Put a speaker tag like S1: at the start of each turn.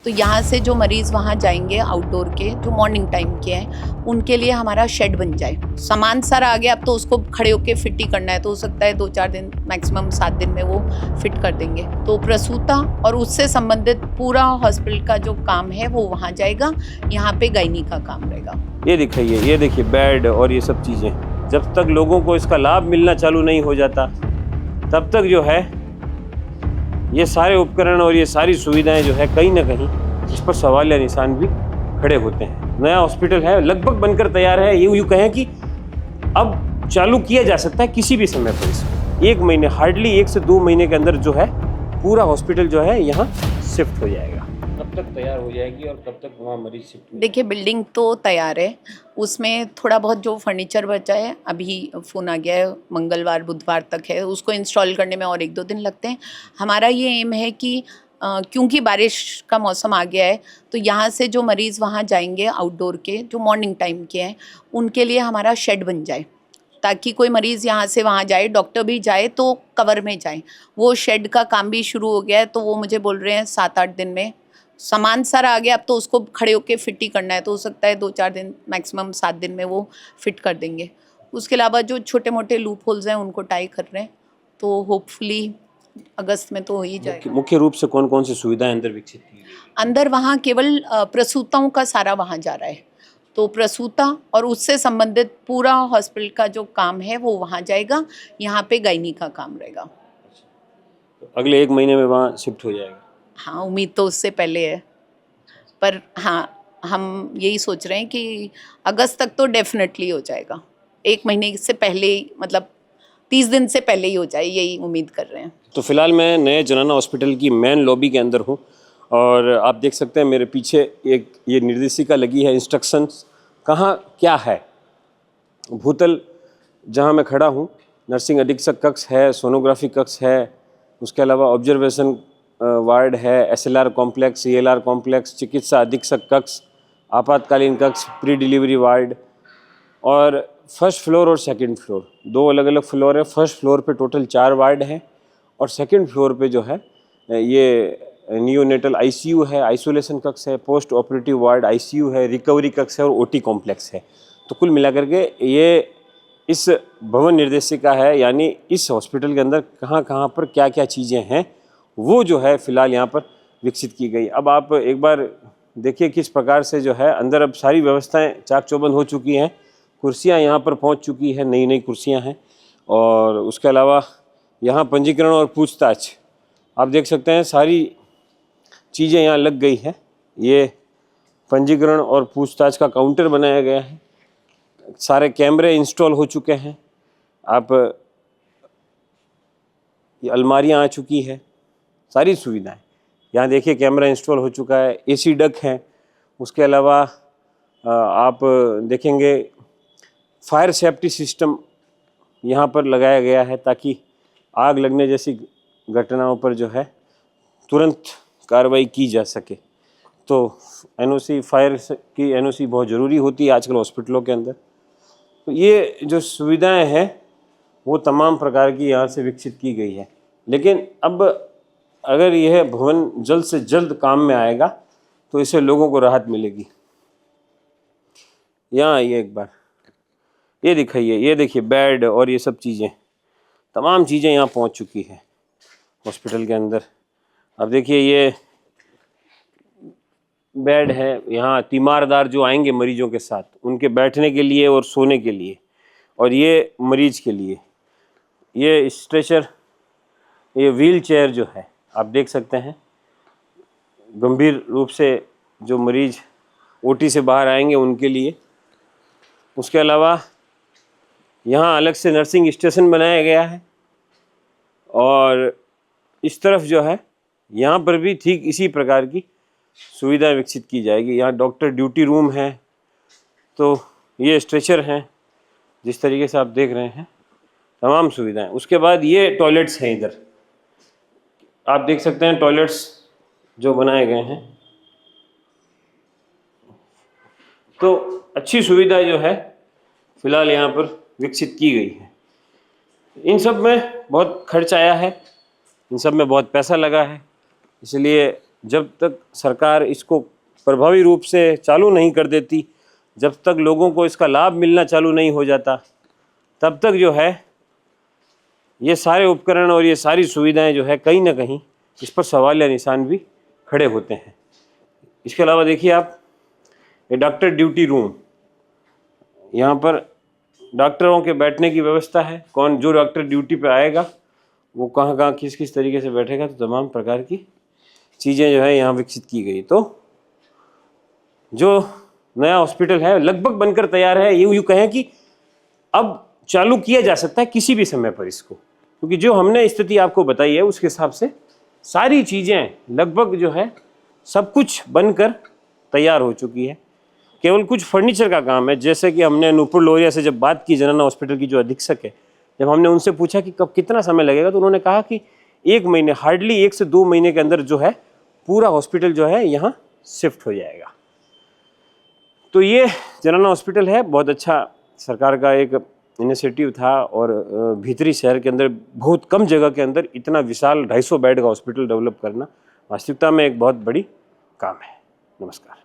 S1: तो यहाँ से जो मरीज़ वहाँ जाएंगे आउटडोर के, जो मॉर्निंग टाइम के हैं, उनके लिए हमारा शेड बन जाए। सामान सारा आ गया, अब तो उसको खड़े होके फिट ही करना है, तो हो सकता है 2-4 दिन, मैक्सिमम 7 दिन में वो फिट कर देंगे। तो प्रसूता और उससे संबंधित पूरा हॉस्पिटल का जो काम है वो वहाँ जाएगा, यहाँ पे गायनी का काम रहेगा।
S2: ये देखिए बेड और ये सब चीज़ें, जब तक लोगों को इसका लाभ मिलना चालू नहीं हो जाता, तब तक जो है ये सारे उपकरण और ये सारी सुविधाएं जो है कहीं ना कहीं इस पर सवाल या निशान भी खड़े होते हैं। नया हॉस्पिटल है, लगभग बनकर तैयार है, यूँ कहें कि अब चालू किया जा सकता है किसी भी समय पर। इसको 1 महीने, हार्डली 1 से 2 महीने के अंदर जो है पूरा हॉस्पिटल जो है यहाँ शिफ्ट हो जाएगा। कब तक तैयार हो जाएगी और कब तक वहाँ मरीज शिफ्ट?
S1: देखिए, बिल्डिंग तो तैयार है, उसमें थोड़ा बहुत जो फर्नीचर बचा है, अभी फ़ोन आ गया है, मंगलवार बुधवार तक है, उसको इंस्टॉल करने में और 1-2 दिन लगते हैं। हमारा ये एम है कि क्योंकि बारिश का मौसम आ गया है, तो यहाँ से जो मरीज़ वहाँ जाएंगे आउटडोर के, जो मॉर्निंग टाइम के हैं, उनके लिए हमारा शेड बन जाए, ताकि कोई मरीज़ यहाँ से वहाँ जाए, डॉक्टर भी जाए तो कवर में जाए। वो शेड का काम भी शुरू हो गया है, तो वो मुझे बोल रहे हैं 7-8 दिन में सामान सारा आ गया, अब तो उसको खड़े होके फिट ही करना है, तो हो सकता है 2-4 दिन, मैक्सिमम 7 दिन में वो फिट कर देंगे। उसके अलावा जो छोटे मोटे लूप होल्स हैं उनको टाई कर रहे हैं, तो होपफुली अगस्त में तो हो ही जाएगा।
S2: मुख्य रूप से कौन कौन सी सुविधाएं अंदर विकसित की गई?
S1: अंदर वहाँ केवल प्रसूताओं का सारा वहाँ जा रहा है, तो प्रसूता और उससे संबंधित पूरा हॉस्पिटल का जो काम है वो वहाँ जाएगा, यहाँ पे गायनी का काम रहेगा।
S2: अगले 1 महीने में वहाँ शिफ्ट हो जाएगा?
S1: हाँ, उम्मीद तो उससे पहले है, पर हाँ, हम यही सोच रहे हैं कि अगस्त तक तो डेफिनेटली हो जाएगा। 1 महीने से पहले ही, मतलब 30 दिन से पहले ही हो जाए, यही उम्मीद कर रहे हैं।
S2: तो फिलहाल मैं नए जनाना हॉस्पिटल की मेन लॉबी के अंदर हूँ और आप देख सकते हैं मेरे पीछे एक ये निर्देशिका लगी है, इंस्ट्रक्शंस कहाँ क्या है। भूतल जहाँ मैं खड़ा हूँ, नर्सिंग अधीक्षक कक्ष है, सोनोग्राफी कक्ष है, उसके अलावा ऑब्जर्वेशन वार्ड है, SLR कॉम्प्लेक्स, ELR कॉम्प्लेक्स, चिकित्सा अधीक्षक कक्ष, आपातकालीन कक्ष, प्री डिलीवरी वार्ड और फर्स्ट फ्लोर और सेकंड फ्लोर, 2 अलग अलग फ्लोर है। फर्स्ट फ्लोर पे टोटल 4 वार्ड हैं और सेकंड फ्लोर पे जो है ये नियोनेटल ICU है, आइसोलेशन कक्ष है, पोस्ट ऑपरेटिव वार्ड ICU है, रिकवरी कक्ष है और OT कॉम्प्लेक्स है। तो कुल मिलाकर के ये इस भवन निर्देशिका है, यानी इस हॉस्पिटल के अंदर कहाँ कहाँ पर क्या क्या चीज़ें हैं वो जो है फ़िलहाल यहाँ पर विकसित की गई। अब आप एक बार देखिए किस प्रकार से जो है अंदर अब सारी व्यवस्थाएं चाक चौबंद हो चुकी हैं। कुर्सियाँ यहाँ पर पहुँच चुकी है, नई नई कुर्सियाँ हैं और उसके अलावा यहाँ पंजीकरण और पूछताछ आप देख सकते हैं, सारी चीज़ें यहाँ लग गई है। ये पंजीकरण और पूछताछ का काउंटर बनाया गया है, सारे कैमरे इंस्टॉल हो चुके हैं। आप ये अलमारियाँ आ चुकी है, सारी सुविधाएं यहाँ देखिए, कैमरा इंस्टॉल हो चुका है, AC डक है। उसके अलावा आप देखेंगे फायर सेफ्टी सिस्टम यहाँ पर लगाया गया है, ताकि आग लगने जैसी घटनाओं पर जो है तुरंत कार्रवाई की जा सके। तो NOC, फायर की NOC बहुत ज़रूरी होती है आजकल हॉस्पिटलों के अंदर। तो ये जो सुविधाएं हैं वो तमाम प्रकार की यहाँ से विकसित की गई है। लेकिन अब अगर यह भवन जल्द से जल्द काम में आएगा तो इससे लोगों को राहत मिलेगी। यहाँ आइए एक बार, ये दिखाइए, ये देखिए बेड और ये सब चीज़ें, तमाम चीज़ें यहाँ पहुँच चुकी है हॉस्पिटल के अंदर। अब देखिए ये बेड है, यहाँ तीमारदार जो आएंगे मरीजों के साथ उनके बैठने के लिए और सोने के लिए, और ये मरीज के लिए ये स्ट्रेचर, ये व्हील चेयर जो है आप देख सकते हैं। गंभीर रूप से जो मरीज OT से बाहर आएंगे उनके लिए। उसके अलावा यहाँ अलग से नर्सिंग स्टेशन बनाया गया है और इस तरफ जो है यहाँ पर भी ठीक इसी प्रकार की सुविधा विकसित की जाएगी। यहाँ डॉक्टर ड्यूटी रूम है, तो ये स्ट्रेचर हैं जिस तरीके से आप देख रहे हैं, तमाम सुविधाएं। उसके बाद ये टॉयलेट्स हैं, इधर आप देख सकते हैं टॉयलेट्स जो बनाए गए हैं। तो अच्छी सुविधा जो है फिलहाल यहाँ पर विकसित की गई है। इन सब में बहुत खर्च आया है, इन सब में बहुत पैसा लगा है, इसलिए जब तक सरकार इसको प्रभावी रूप से चालू नहीं कर देती, जब तक लोगों को इसका लाभ मिलना चालू नहीं हो जाता, तब तक जो है ये सारे उपकरण और ये सारी सुविधाएं जो है कहीं ना कहीं इस पर सवाल या निशान भी खड़े होते हैं। इसके अलावा देखिए आप, ये डॉक्टर ड्यूटी रूम, यहाँ पर डॉक्टरों के बैठने की व्यवस्था है। कौन जो डॉक्टर ड्यूटी पे आएगा वो कहाँ कहाँ किस किस तरीके से बैठेगा, तो तमाम प्रकार की चीज़ें जो है यहाँ विकसित की गई। तो जो नया हॉस्पिटल है लगभग बनकर तैयार है, यूँ कहें कि अब चालू किया जा सकता है किसी भी समय पर इसको, क्योंकि जो हमने स्थिति आपको बताई है उसके हिसाब से सारी चीज़ें लगभग जो है सब कुछ बनकर तैयार हो चुकी है। केवल कुछ फर्नीचर का काम है। जैसे कि हमने नूपुर लोहिया से जब बात की, जनरल हॉस्पिटल की जो अधीक्षक है, जब हमने उनसे पूछा कि कब कितना समय लगेगा, तो उन्होंने कहा कि 1 महीने, हार्डली 1 से 2 महीने के अंदर जो है पूरा हॉस्पिटल जो है यहाँ शिफ्ट हो जाएगा। तो ये जनरल हॉस्पिटल है, बहुत अच्छा सरकार का एक इनिशिएटिव था और भीतरी शहर के अंदर बहुत कम जगह के अंदर इतना विशाल 250 बेड का हॉस्पिटल डेवलप करना वास्तविकता में एक बहुत बड़ी काम है। नमस्कार।